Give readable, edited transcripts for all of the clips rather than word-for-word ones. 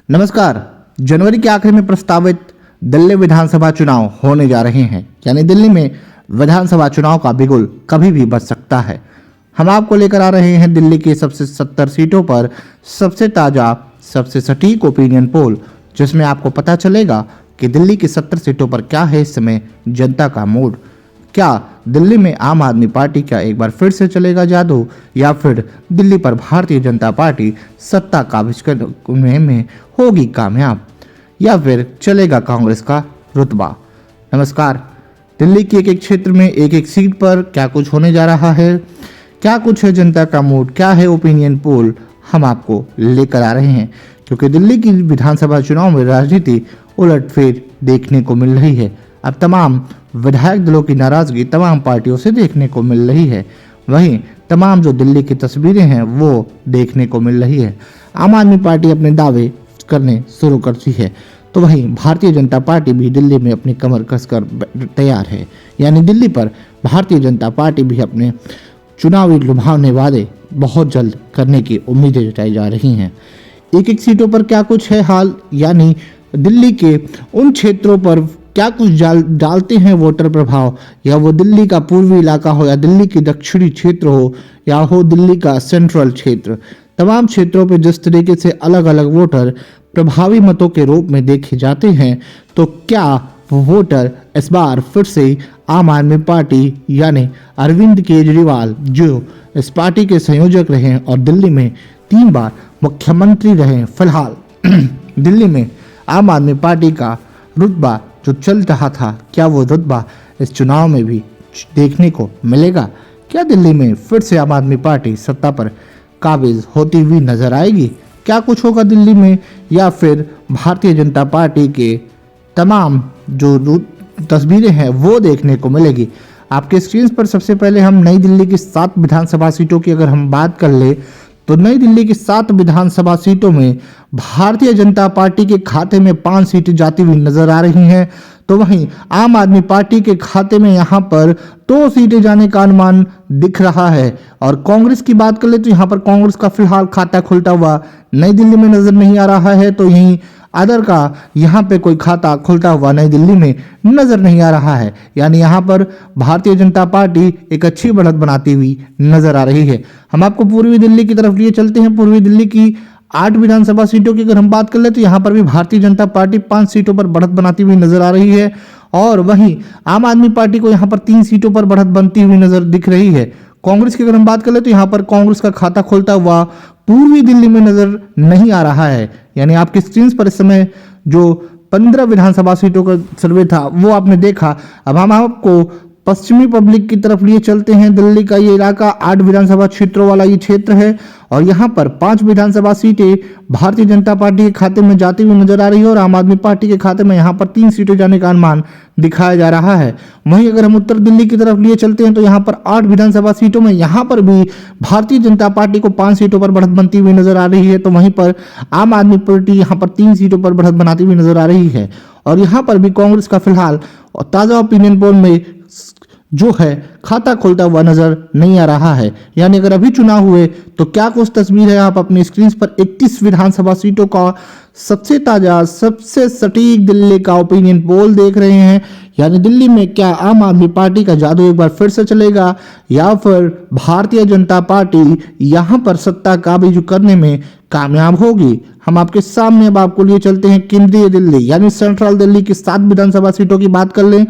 नमस्कार। जनवरी के आखिर में प्रस्तावित दिल्ली विधानसभा चुनाव होने जा रहे हैं, यानी दिल्ली में विधानसभा चुनाव का बिगुल कभी भी बज सकता है। हम आपको लेकर आ रहे हैं दिल्ली की सबसे 70 सीटों पर सबसे ताज़ा, सबसे सटीक ओपिनियन पोल, जिसमें आपको पता चलेगा कि दिल्ली की 70 सीटों पर क्या है इस समय जनता का मूड। क्या दिल्ली में आम आदमी पार्टी क्या एक बार फिर से चलेगा जादू, या फिर दिल्ली पर भारतीय जनता पार्टी सत्ता काबिज करने में होगी कामयाब, या फिर चलेगा कांग्रेस का रुतबा। नमस्कार। दिल्ली के एक एक क्षेत्र में एक एक सीट पर क्या कुछ होने जा रहा है, क्या कुछ है जनता का मूड, क्या है ओपिनियन पोल, हम आपको लेकर आ रहे हैं। क्योंकि दिल्ली की विधानसभा चुनाव में राजनीति उलटफेर देखने को मिल रही है। अब तमाम विधायक दलों की नाराजगी तमाम पार्टियों से देखने को मिल रही है। वहीं तमाम जो दिल्ली की तस्वीरें हैं वो देखने को मिल रही है। आम आदमी पार्टी अपने दावे करने शुरू करती है, तो वहीं भारतीय जनता पार्टी भी दिल्ली में अपनी कमर कसकर तैयार है। यानी दिल्ली पर भारतीय जनता पार्टी भी अपने चुनावी लुभावने वादे बहुत जल्द करने की उम्मीदें जताई जा रही हैं। एक एक सीटों पर क्या कुछ है हाल, यानी दिल्ली के उन क्षेत्रों पर क्या कुछ डालते हैं वोटर प्रभाव, या वो दिल्ली का पूर्वी इलाका हो, या दिल्ली की दक्षिणी क्षेत्र हो, या हो दिल्ली का सेंट्रल क्षेत्र, तमाम क्षेत्रों पे जिस तरीके से अलग अलग वोटर प्रभावी मतों के रूप में देखे जाते हैं, तो क्या वो वोटर इस बार फिर से आम आदमी पार्टी यानी अरविंद केजरीवाल, जो इस पार्टी के संयोजक रहे और दिल्ली में 3 बार मुख्यमंत्री रहे, फिलहाल दिल्ली में आम आदमी पार्टी का रुतबा जो चल रहा था, क्या वो रुतबा इस चुनाव में भी देखने को मिलेगा? क्या दिल्ली में फिर से आम आदमी पार्टी सत्ता पर काबिज होती हुई नजर आएगी? क्या कुछ होगा दिल्ली में, या फिर भारतीय जनता पार्टी के तमाम जो तस्वीरें हैं वो देखने को मिलेगी? आपके स्क्रीन पर सबसे पहले हम नई दिल्ली की 7 विधानसभा सीटों की अगर हम बात कर ले, तो नई दिल्ली की 7 विधानसभा सीटों में भारतीय जनता पार्टी के खाते में 5 सीटें जाती हुई नजर आ रही हैं, तो वहीं आम आदमी पार्टी के खाते में यहां पर 2 सीटें जाने का अनुमान दिख रहा है। और कांग्रेस की बात कर ले तो यहां पर कांग्रेस का फिलहाल खाता खुलता हुआ नई दिल्ली में नजर नहीं आ रहा है, तो यहीं अदर का यहाँ पे कोई खाता खुलता हुआ नई दिल्ली में नजर नहीं आ रहा है। यानी यहाँ पर भारतीय जनता पार्टी एक अच्छी बढ़त बनाती हुई नजर आ रही है। हम आपको पूर्वी दिल्ली की तरफ लिए चलते हैं। पूर्वी दिल्ली की 8 विधानसभा सीटों की अगर हम बात कर ले तो यहाँ पर भी भारतीय जनता पार्टी 5 सीटों पर बढ़त बनाती हुई नजर आ रही है, और वहीं आम आदमी पार्टी को यहाँ पर 3 सीटों पर बढ़त बनती हुई नजर दिख रही है। कांग्रेस की अगर हम बात कर ले तो यहाँ पर कांग्रेस का खाता खोलता हुआ पूर्वी दिल्ली में नजर नहीं आ रहा है। यानी आपकी स्क्रीन पर इस समय जो 15 विधानसभा सीटों का सर्वे था वो आपने देखा। अब हम आपको पश्चिमी पब्लिक की तरफ लिए चलते हैं। दिल्ली का ये इलाका 8 विधानसभा क्षेत्रों वाला ये क्षेत्र है, और यहाँ पर 5 विधानसभा सीटें भारतीय जनता पार्टी के खाते में जाती हुई नजर आ रही है, और आम आदमी पार्टी के खाते में यहाँ पर 3 सीटें जाने का अनुमान दिखाया जा रहा है। वहीं अगर हम उत्तर दिल्ली की तरफ लिए चलते हैं तो यहाँ पर 8 विधानसभा सीटों में यहाँ पर भी भारतीय जनता पार्टी को 5 सीटों पर बढ़त बनती हुई नजर आ रही है, तो वहीं पर आम आदमी पार्टी यहाँ पर 3 सीटों पर बढ़त बनाती हुई नजर आ रही है। और यहाँ पर भी कांग्रेस का फिलहाल ताजा ओपिनियन पोल में जो है खाता खोलता हुआ नजर नहीं आ रहा है। यानी अगर अभी चुनाव हुए तो क्या कुछ तस्वीर है, आप अपनी स्क्रीन पर 31 विधानसभा सीटों का सबसे ताजा, सबसे सटीक दिल्ली का ओपिनियन पोल देख रहे हैं। यानी दिल्ली में क्या आम आदमी पार्टी का जादू एक बार फिर से चलेगा, या फिर भारतीय जनता पार्टी यहां पर सत्ता काबिज करने में कामयाब होगी? हम आपके सामने अब आपको लिए चलते हैं केंद्रीय दिल्ली यानी सेंट्रल दिल्ली की 7 विधानसभा सीटों की बात कर लें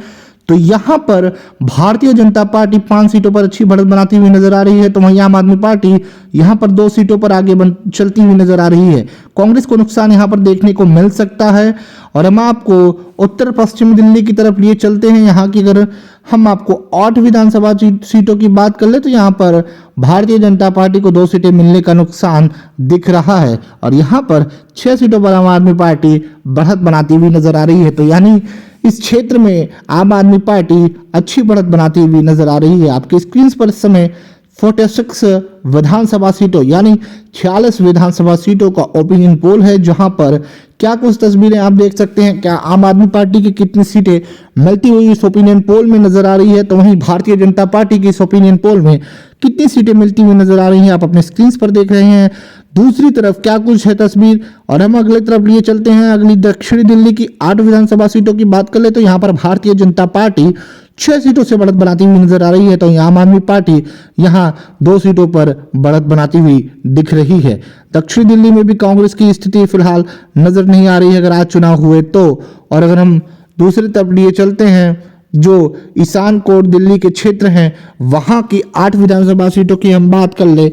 तो यहां पर भारतीय जनता पार्टी 5 सीटों पर अच्छी बढ़त बनाती हुई नजर आ रही है, तो वहीं आम आदमी पार्टी यहां पर 2 सीटों पर आगे चलती हुई नजर आ रही है। कांग्रेस को नुकसान यहां पर देखने को मिल सकता है। और हम आपको उत्तर पश्चिम दिल्ली की तरफ लिए चलते हैं। यहाँ की अगर हम आपको 8 विधानसभा सीटों की बात कर ले तो यहाँ पर भारतीय जनता पार्टी को 2 सीटें मिलने का नुकसान दिख रहा है, और यहाँ पर 6 सीटों पर आम आदमी पार्टी बढ़त बनाती हुई नजर आ रही है। तो यानी इस क्षेत्र में आम आदमी पार्टी अच्छी बढ़त बनाती हुई नजर आ रही है। आपके स्क्रीन पर इस समय 46 विधानसभा सीटों यानी 46 विधानसभा सीटों का ओपिनियन पोल है, जहां पर क्या कुछ तस्वीरें आप देख सकते हैं। क्या आम आदमी पार्टी की कितनी सीटें मिलती हुई इस ओपिनियन पोल में नजर आ रही है, तो वहीं भारतीय जनता पार्टी की इस ओपिनियन पोल में कितनी सीटें मिलती हुई नजर आ रही हैं आप अपने स्क्रीन पर देख रहे हैं। दूसरी तरफ क्या कुछ है तस्वीर। और हम अगले तरफ लिए चलते हैं। अगली दक्षिणी दिल्ली की 8 विधानसभा सीटों की बात कर ले तो यहाँ पर भारतीय जनता पार्टी 6 सीटों से बढ़त बनाती हुई नजर आ रही है, तो आम आदमी पार्टी यहाँ 2 सीटों पर बढ़त बनाती हुई दिख रही है। दक्षिणी दिल्ली में भी कांग्रेस की स्थिति फिलहाल नजर नहीं आ रही है अगर आज चुनाव हुए तो। और अगर हम दूसरी तरफ लिए चलते हैं, जो ईशान कोट दिल्ली के क्षेत्र हैं, वहां की 8 विधानसभा सीटों की हम बात कर ले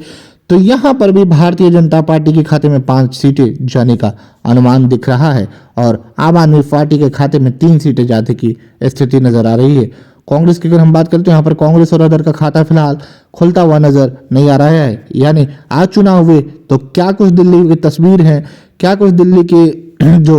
तो यहां पर भी भारतीय जनता पार्टी के खाते में 5 सीटें जाने का अनुमान दिख रहा है और आम आदमी पार्टी के खाते में 3 सीटें जाने की स्थिति नजर आ रही है। कांग्रेस की अगर हम बात करते हैं, यहाँ पर कांग्रेस और अदर का खाता फिलहाल खुलता हुआ नजर नहीं आ रहा है। यानी आज चुनाव हुए तो क्या कुछ दिल्ली की तस्वीर है, क्या कुछ दिल्ली के जो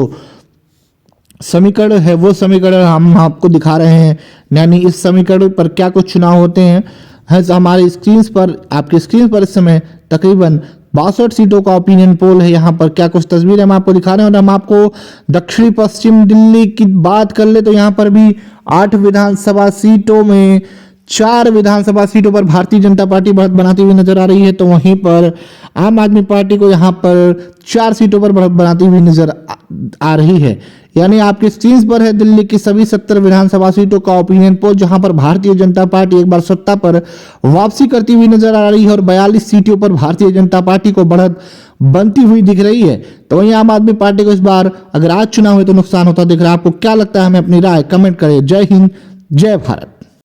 समीकरण है वो समीकरण हम आपको दिखा रहे हैं। यानी इस समीकरण पर क्या कुछ चुनाव होते हैं हमारे स्क्रीन पर, आपकी स्क्रीन पर इस समय तकरीबन 62 सीटों का ओपिनियन पोल है। यहाँ पर क्या कुछ तस्वीरें हम आपको दिखा रहे हैं। और हम आपको दक्षिणी पश्चिम दिल्ली की बात कर ले तो यहाँ पर भी 8 विधानसभा सीटों में 4 विधानसभा सीटों पर भारतीय जनता पार्टी बढ़त बनाती हुई नजर आ रही है, तो वहीं पर आम आदमी पार्टी को यहाँ पर 4 सीटों पर बढ़त बनाती हुई नजर आ रही है। यानी आपकी स्क्रीन पर है दिल्ली की सभी 70 विधानसभा सीटों का ओपिनियन पोल, जहां पर भारतीय जनता पार्टी एक बार सत्ता पर वापसी करती हुई नजर आ रही है और 42 सीटों पर भारतीय जनता पार्टी को बढ़त बनती हुई दिख रही है। तो वहीं आम आदमी पार्टी को इस बार अगर आज चुनाव हुए तो नुकसान होता दिख रहा है। आपको क्या लगता है? हमें अपनी राय कमेंट करें। जय हिंद, जय भारत।